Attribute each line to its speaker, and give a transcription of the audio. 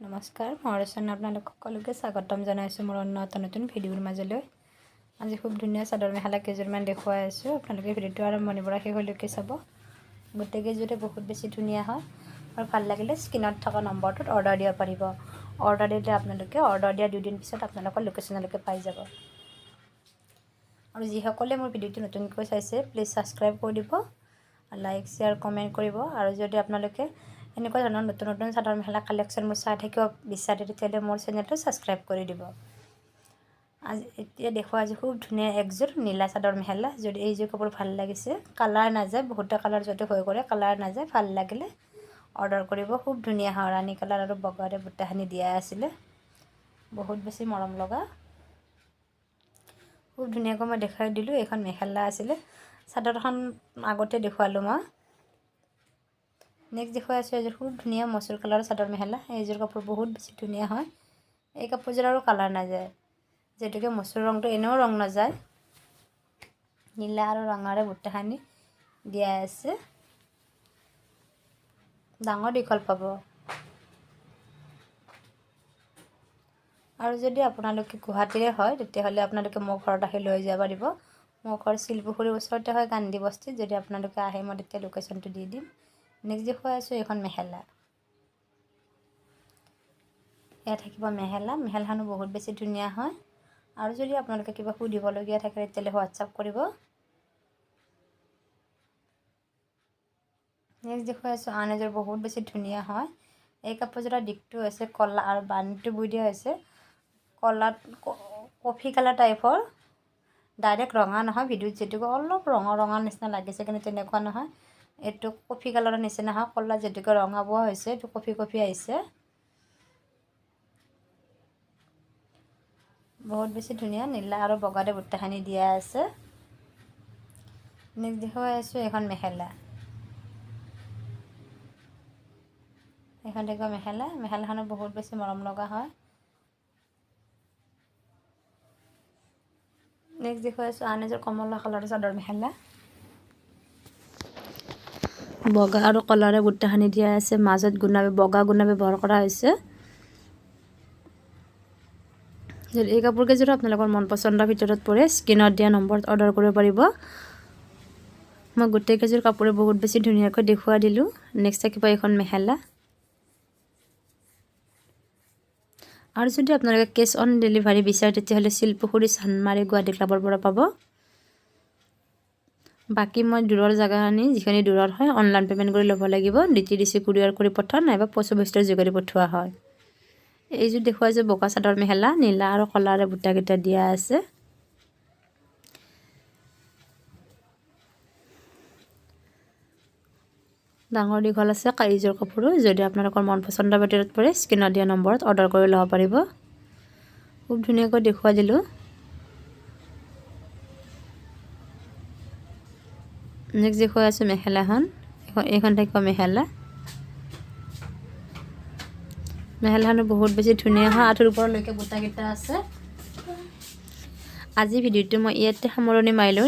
Speaker 1: নমস্কাৰ মই ৰচনা আপোনালোক সকলোকে স্বাগতম জনাইছোঁ মোৰ অন্য এটা নতুন ভিডিঅ'ৰ মাজলৈ। আজি খুব ধুনীয়া চাদৰ মেখেলা কেইযোৰমান দেখুৱাই আছোঁ। আপোনালোকে ভিডিঅ'টো আৰম্ভণিৰ পৰা শেষলৈকে চাব। গোটেইকেইযোৰে বহুত বেছি ধুনীয়া হয় আৰু ভাল লাগিলে স্ক্ৰীনত থকা নম্বৰটোত অৰ্ডাৰ দিব পাৰিব। অৰ্ডাৰ দিলে আপোনালোকে অৰ্ডাৰ দিয়া 2 দিন পিছত আপোনালোকৰ লোকেশ্যনলৈকে পাই যাব। আৰু যিসকলে মোৰ ভিডিঅ'টো নতুনকৈ চাইছে প্লিজ ছাবস্ক্ৰাইব কৰি দিব, লাইক শ্বেয়াৰ কমেণ্ট কৰিব। আৰু যদি আপোনালোকে এনেকুৱা ধৰণৰ নতুন নতুন চাদৰ মেখেলা কালেকশ্যন মোৰ চাই থাকিব বিচাৰে তেতিয়াহ'লে মোৰ চেনেলটো ছাবস্ক্ৰাইব কৰি দিব। এতিয়া দেখুৱা আজি খুব ধুনীয়া একযোৰ নীলা চাদৰ মেখেলা। যদি এইযোৰ কাপোৰ ভাল লাগিছে, কালাৰ নাযায়, বহুতে কালাৰ যদি হৈ কৰে কালাৰ নাযায়, ভাল লাগিলে অৰ্ডাৰ কৰিব। খুব ধুনীয়া হয়, ৰাণী কালাৰ আৰু বগাৰে বুটাখিনি দিয়া আছিলে, বহুত বেছি মৰম লগা। খুব ধুনীয়াকৈ মই দেখাই দিলোঁ। এইখন মেখেলা আছিলে, চাদৰখন আগতে দেখুৱালোঁ মই। নেক্সট দেখুৱাই আছোঁ এযোৰ খুব ধুনীয়া মচুৰ কালাৰৰ চাদৰ মেখেলা। এইযোৰ কাপোৰ বহুত বেছি ধুনীয়া হয়। এই কাপোৰযোৰ আৰু কালাৰ নাযায়, যিহেতুকে মচুৰ ৰংটো এনেও ৰং নাযায়। নীলা আৰু ৰঙাৰে বুটাখিনি দিয়া আছে, ডাঙৰ দীঘল পাব। আৰু যদি আপোনালোকে গুৱাহাটীৰে হয় তেতিয়াহ'লে আপোনালোকে মোৰ ঘৰত আহি লৈ যাব পাৰিব। মোৰ ঘৰ শিলপুখুৰীৰ ওচৰতে হয়, গান্ধী বস্তিত। যদি আপোনালোকে আহে মই তেতিয়া লোকেশ্যনটো দি দিম। নেক্সট দেখুৱাই আছোঁ এইখন মেখেলা। এয়া থাকিব মেখেলাখনো বহুত বেছি ধুনীয়া হয়। আৰু যদি আপোনালোকে কিবা সুধিবলগীয়া থাকে তেতিয়াহ'লে হোৱাটছআপ কৰিব। নেক্সট দেখুৱাই আছোঁ আন এযোৰ বহুত বেছি ধুনীয়া হয়। এই কাপোৰযোৰৰ দিশটো হৈছে ক'লা আৰু বানীটো বৈ দিয়া হৈছে ক'লাত কফি কালাৰ টাইপৰ, ডাইৰেক্ট ৰঙা নহয়। ভিডিঅ'ত যেনেকুৱা অলপ ৰঙা নিচিনা লাগিছে, কিন্তু তেনেকুৱা নহয়। এইটো কফি কালাৰৰ নিচিনা হয়, ক'লা যেনেকৈ ৰঙা বোৱা হৈছে এইটো কফি আহিছে। বহুত বেছি ধুনীয়া, নীলা আৰু বগাৰে বুটাখিনি দিয়া আছে। নেক্সট দেখুৱাই আছোঁ এখন মেখেলা। এইখন দেখুৱা মেখেলাখনো বহুত বেছি মৰম লগা হয়। নেক্সট দেখুৱাই আছোঁ আন এযোৰ কমলা কালাৰৰ চাদৰ মেখেলা। বগা আৰু কলাৰে বুটাখিনি দিয়া আছে, মাজত বগা গুণা ব্যৱহাৰ কৰা হৈছে। যদি এই কাপোৰ কেইযোৰ আপোনালোকৰ মন পচন্দৰ ভিতৰত পৰে স্ক্ৰীনত দিয়া নম্বৰত অৰ্ডাৰ কৰিব পাৰিব। মই গোটেই কেইযোৰ কাপোৰে বহুত বেছি ধুনীয়াকৈ দেখুৱাই দিলোঁ। নেক্সট থাকিব এইখন মেখেলা। আৰু যদি আপোনালোকে কেছ অন ডেলিভাৰী বিচাৰে তেতিয়াহ'লে শিলপুখুৰী চান্দমাৰী গুৱাহাটী ক্লাবৰ পৰা পাব। বাকী মই দূৰৰ জেগাখিনি যিখিনি দূৰৰ হয় অনলাইন পে'মেণ্ট কৰি ল'ব লাগিব। DTDC কুৰিয়াৰ কৰি পঠাওঁ, নাইবা পোষ্ট অফিচৰ যোগেদি পঠোৱা হয়। এইযোৰ দেখুৱাইছোঁ বগা চাদৰ মেখেলা, নীলা আৰু কলাৰে বুটাকেইটা দিয়া আছে। ডাঙৰ দীঘল আছে এইযোৰ কাপোৰো। যদি আপোনালোকৰ মন পচন্দৰ ভিতৰত পৰে স্ক্ৰীনত দিয়া নম্বৰত অৰ্ডাৰ কৰি ল'ব পাৰিব। খুব ধুনীয়াকৈ দেখুৱাই দিলোঁ। নেক্সট দেখুৱাই আছোঁ মেখেলাখন। এইখন থাকিব মেখেলাখনো বহুত বেছি ধুনীয়া হয়, আঁঠুৰ ওপৰলৈকে বুটাকেইটা আছে। আজি ভিডিঅ'টো মই ইয়াতে সামৰণি মাৰিলোঁ।